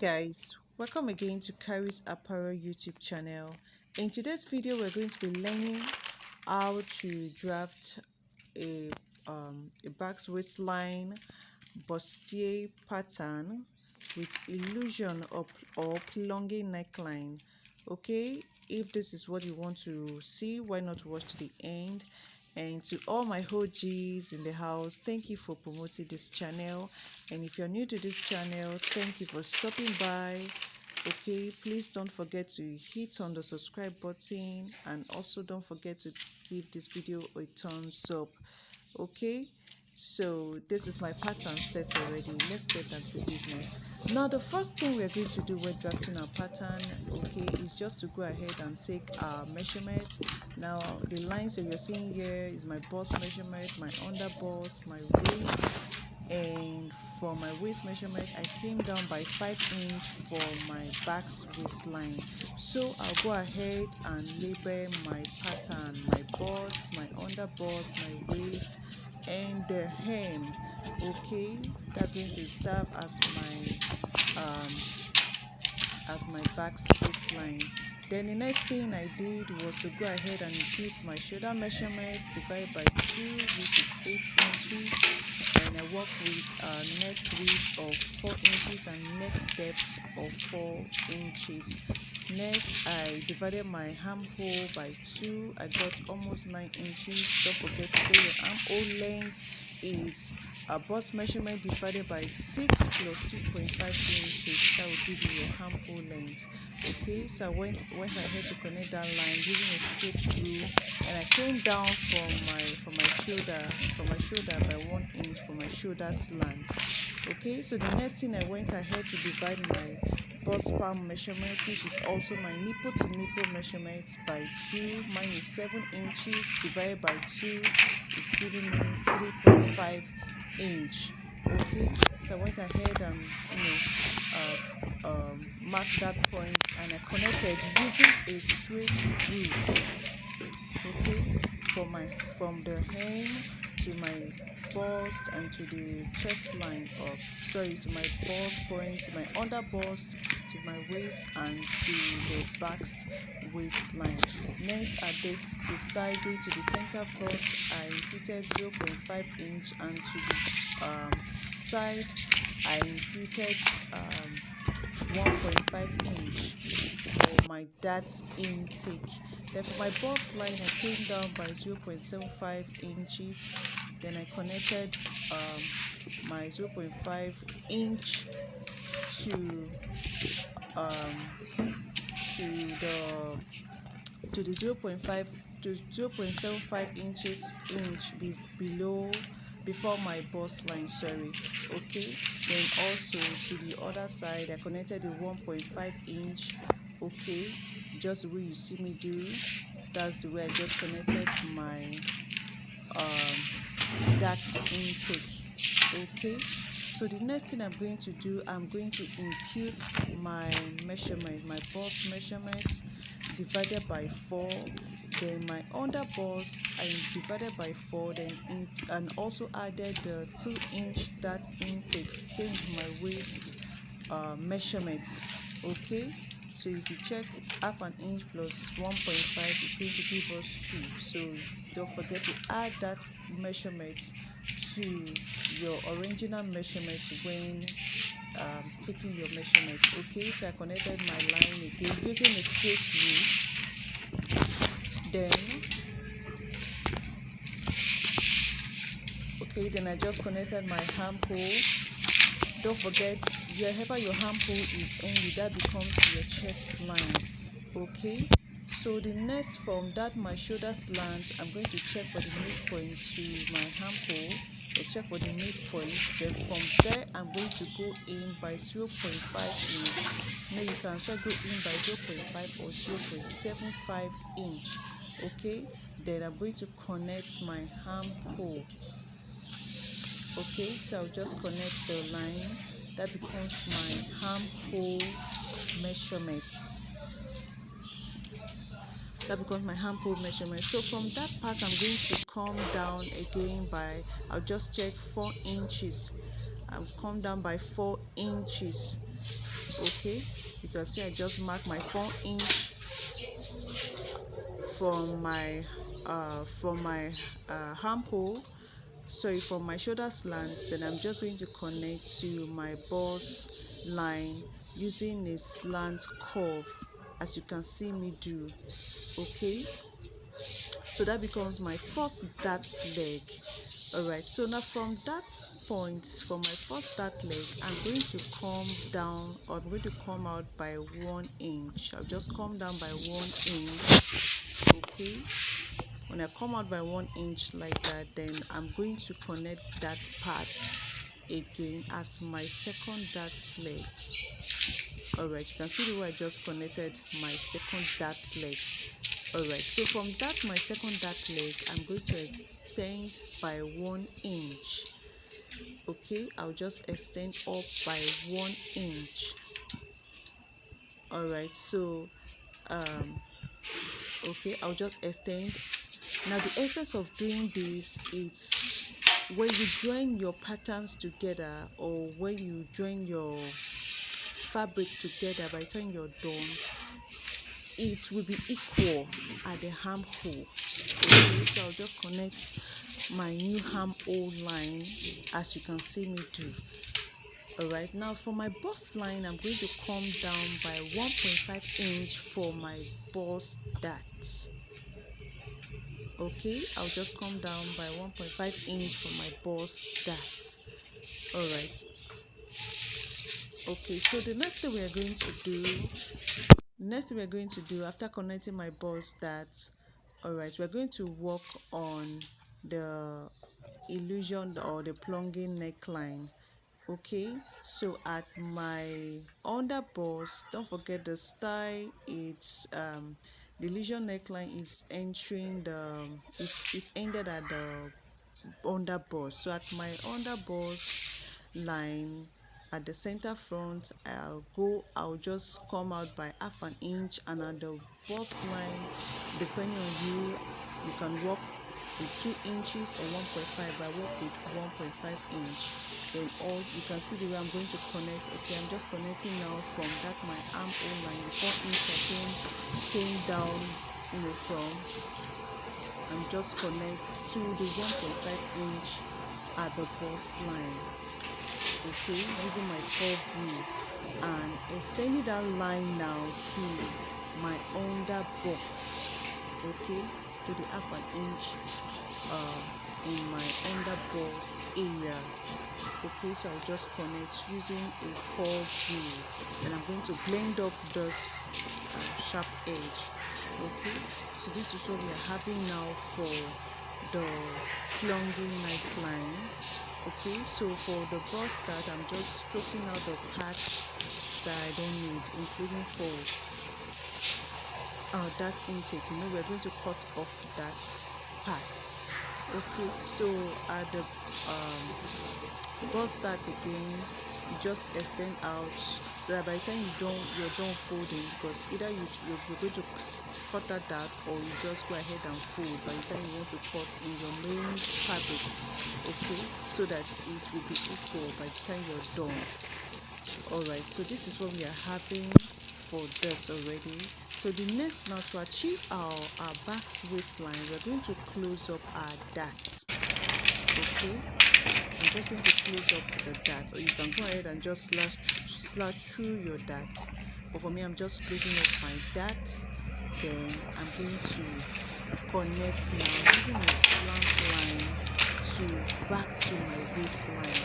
Guys, welcome again to KharizApparel YouTube channel. In today's video we're going to be learning how to draft a Basque waistline bustier pattern with illusion or plunging neckline. Okay, if this is what you want to see, why not watch to the end? And to all my OGs in the house, thank you for promoting this channel. And if you're new to this channel, thank you for stopping by. Okay, please don't forget to hit on the subscribe button, and also don't forget to give this video a thumbs up. Okay, so this is my pattern set already. Let's get down to business. Now the first thing we're going to do when drafting our pattern, okay, is just to go ahead and take our measurements. Now the lines that you're seeing here is my bust measurement, my under bust, my waist, and for my waist measurement I came down by 5 inch for my Basque waistline. So I'll go ahead and label my pattern, my bust, my under bust, my waist, and the hem. Okay, that's going to serve as my Basque waistline. Then the next thing I did was to go ahead and impute my shoulder measurement divided by 2, which is 8 inches, and I work with a neck width of 4 inches and neck depth of 4 inches. Next, I divided my armhole by 2. I got almost 9 inches. Don't forget to get your armhole length is a bust measurement divided by 6 plus 2.5 inches. That will give you your armhole length. Okay, so I went ahead to connect that line using a straight rule, and I came down from my shoulder by 1 inch for my shoulder slant. Okay, so the next thing I went ahead to divide my bust palm measurement, which is also my nipple to nipple measurement, by 2. Mine is 7 inches divided by 2 is giving me 3.5 inch. Okay, so I went ahead and marked that point, and I connected using a straight rule. Okay, from the hem to my bust and to the chest line, or sorry, to my bust point, to my under bust, to my waist, and to the Basque waistline. Next, at the side going to the center front, I imputed 0.5 inch, and to the side I imputed 1.5 inch for my dart intake. Then for my bust line I came down by 0.75 inches. Then I connected my 0.5 inch to to the 0.5 to 0.75 inch below, before my bust line, sorry. Okay, then also to the other side I connected the 1.5 inch. Okay, just the way you see me do. That's the way I just connected my dart intake. Okay, so the next thing I'm going to do, I'm going to impute my measurement, my bust measurement divided by 4. Then my under bust I divided by 4, then and also added the 2 inch dart intake, same with my waist measurements. Okay, so if you check, half an inch plus 1.5 is going to give us 2. So don't forget to add that measurement to your original measurement when taking your measurement. Okay, so I connected my line again using a straight rule. Then I just connected my armhole. Don't forget, wherever your armhole is ending, that becomes your chest line. Okay, so the next, from that my shoulder slant, I'm going to check for the midpoint to my armhole. I check for the midpoint. Then from there I'm going to go in by 0.5 inch. Now you can also go in by 0.5 or 0.75 inch. Okay, then I'm going to connect my armhole. Okay, so I'll just connect the line. That becomes my armhole measurement. So from that part I'm going to come down again by, I'll just check 4 inches. I'll come down by 4 inches. Okay, you can see I just mark my 4-inch from my armhole, sorry, from my shoulder slants. Then I'm just going to connect to my bust line using a slant curve, as you can see me do. Okay, so that becomes my first dart leg. All right, so now from that point, from my first dart leg, I'm going to come down, or I'm going to come out by 1 inch. I'll just come down by 1 inch. Okay, when I come out by 1 inch like that, then I'm going to connect that part again as my second dart leg. All right, you can see the way I just connected my second dart leg. All right, so from that my second dart leg, I'm going to extend by 1 inch. Okay, I'll just extend up by 1 inch. All right, so okay, I'll just extend. Now the essence of doing this is when you join your patterns together, or when you join your fabric together, by the time you're done, it will be equal at the armhole. Okay, so I'll just connect my new armhole line as you can see me do. All right, now for my bust line, I'm going to come down by 1.5 inch for my bust dart. Okay, I'll just come down by 1.5 inch for my bust dart. All right, okay, so the next thing we're going to do after connecting my bust dart, all right, we're going to work on the illusion or the plunging neckline. Okay, so at my under bust, don't forget the style. It's the illusion neckline is entering the it ended at the under bust. So at my under bust line, at the center front, I'll just come out by half an inch, and at the bust line, depending on you can work with 2 inches or 1.5, but I work with 1.5 inch. Then all you can see the way I'm going to connect. Okay, I'm just connecting now from that my armhole line, the 4 inch I came down, from. I'm just connect to the 1.5 inch at the bust line. Okay, using my curve rule and extending that line now to my under bust. Okay, to the half an inch in my under bust area. Okay, so I'll just connect using a curve rule, and I'm going to blend up this sharp edge. Okay, so this is what we are having now for the plunging neckline. Okay, so for the bust that I'm just stroking out the parts that I don't need, including for that intake. We're going to cut off that part. Okay, so at the bust that again, you just extend out, so that by the time you're done folding, because either you're going to cut that dart, or you just go ahead and fold by the time you want to cut in your main fabric. Okay, so that it will be equal by the time you're done. All right, so this is what we are having for this already. So the next, now to achieve our Basque waistline, we're going to close up our darts. Okay, I'm just going to close up the dart, or you can go ahead and just slash through your darts. But for me, I'm just closing up my darts. Then I'm going to connect now using a slant line to back to my waistline.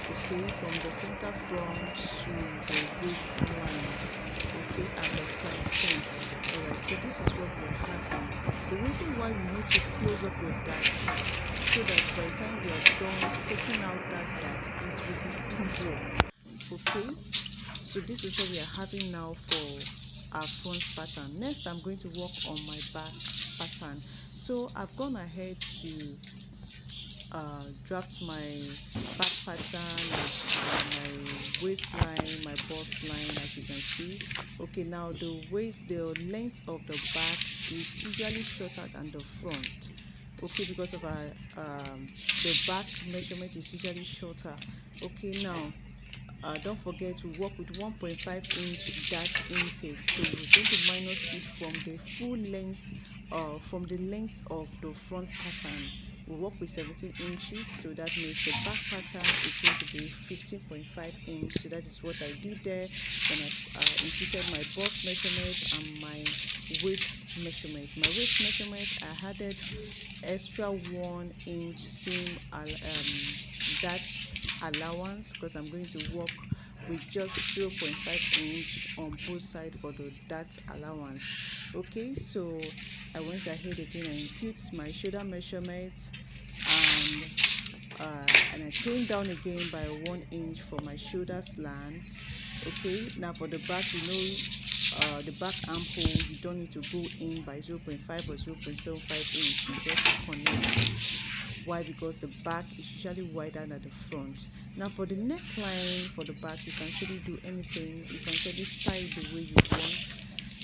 Okay, from the center front to the waistline. Okay, at the side seam. Alright, so this is what we are having. The reason why we need to close up your darts, so that by the time we are done taking out that dart, it will be equal. Okay, so this is what we are having now for our front pattern. Next, I'm going to work on my back pattern. So I've gone ahead to draft my back pattern, my waistline, my bust line, as you can see. Okay, now the length of the back is usually shorter than the front. Okay, because of our the back measurement is usually shorter. Okay, now don't forget to work with 1.5-inch dart intake. So we're going to minus it from the full length, from the length of the front pattern. We work with 17 inches, so that means the back pattern is going to be 15.5 inch. So that is what I did there. Then I imputed my bust measurement and my waist measurement. My waist measurement, I added extra 1 inch seam that's allowance, because I'm going to work with just 0.5 inch on both sides for the dart allowance. Okay, so I went ahead again and impute my shoulder measurement, and I came down again by 1 inch for my shoulder slant. Okay, now for the back, the back armhole, you don't need to go in by 0.5 or 0.75 inch. You just connect. Why? Because the back is usually wider than the front. Now for the neckline for the back, you can actually do anything. You can actually style the way you want.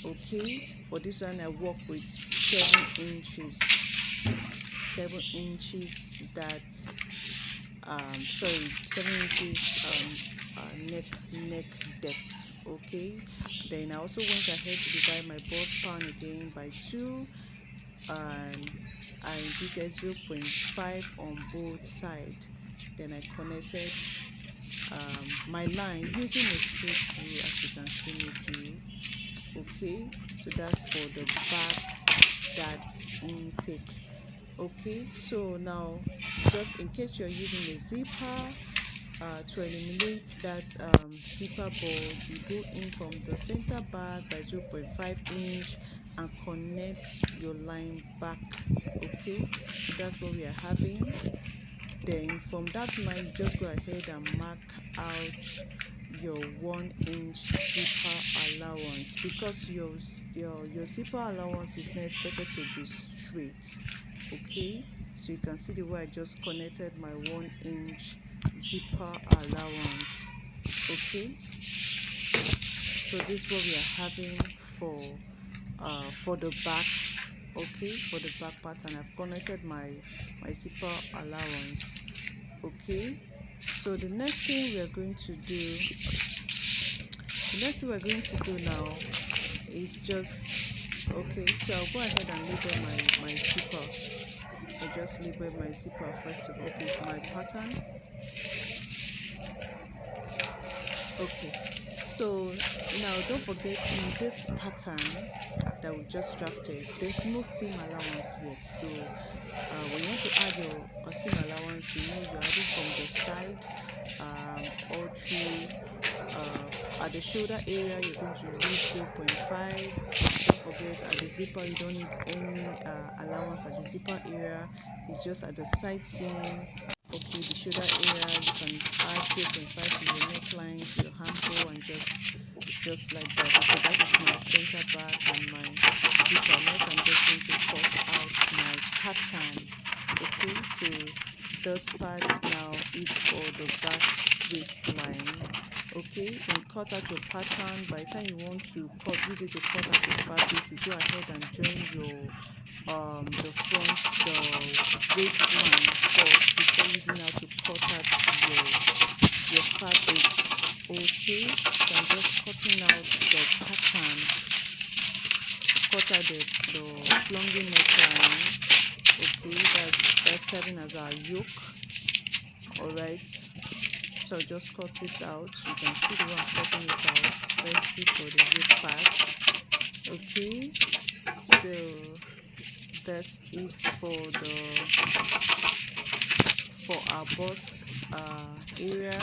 Okay, for this one I work with 7 inches. 7 inches that 7 inches neck depth. Okay, then I also went ahead to divide my bust span again by 2, and I imputed 0.5 on both sides. Then I connected my line using a straight screw, as you can see me do. Okay, so that's for the back, that's intake. Okay, so now, just in case you're using a zipper, to eliminate that zipper bolt, you go in from the center back by 0.5 inch and connect your line back. Okay, so that's what we are having. Then from that line, you just go ahead and mark out your 1 inch zipper allowance, because your zipper allowance is not expected to be straight. Okay, so you can see the way I just connected my 1 inch zipper allowance. Okay, so this is what we are having for the back. Okay, for the back pattern, I've connected my zipper allowance. Okay, so the next thing we're going to do now is just, okay, so I'll go ahead and label my zipper. I just label my zipper first of all. Okay, my pattern. Okay, so now don't forget, in this pattern that we just drafted, there's no seam allowance yet. So when you want to add your seam allowance, you're adding from the side, all through. At the shoulder area, you're going to use 0.5. Don't forget, at the zipper, you don't need any allowance at the zipper area. It's just at the side seam. Okay, the shoulder area, you can add 0.5 to your neckline, to your armhole, and just like that. Okay, that is my center back and my zipper. Next, I'm just going to cut out my pattern. Okay, so this part now is for the back waistline. Okay, when you cut out your pattern, by the time you want to use it to cut out your fabric, you go ahead and join your the front, the waistline first, before using how to cut out your fabric. Okay, so I'm just cutting out the pattern, cut out the plunging neckline. Okay, that's serving as our yoke. All right, so just cut it out. You can see the way I'm cutting it out. That's this for the yoke part. Okay, so this is for our bust area.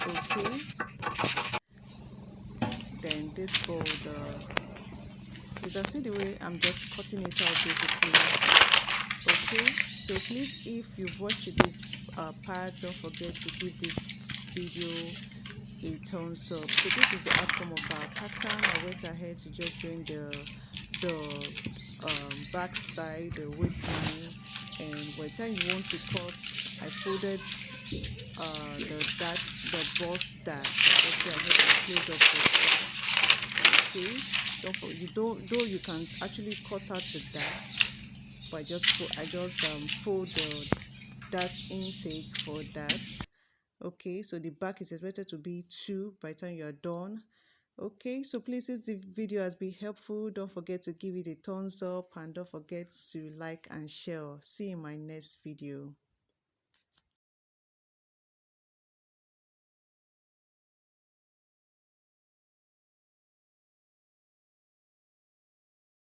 Okay, then this for you can see the way I'm just cutting it out basically. Okay, so please, if you've watched this part, don't forget to give this video a thumbs up. So this is the outcome of our pattern. I went ahead to just join the back side, the waistline, and by the time you want to cut, I folded the bust dart. Okay, I had to close up the dart. Okay, though you can actually cut out the dart, but I just fold the dart intake for that. Okay, so the back is expected to be 2 by the time you are done. Okay, so please, if the video has been helpful, don't forget to give it a thumbs up and don't forget to like and share. See you in my next video.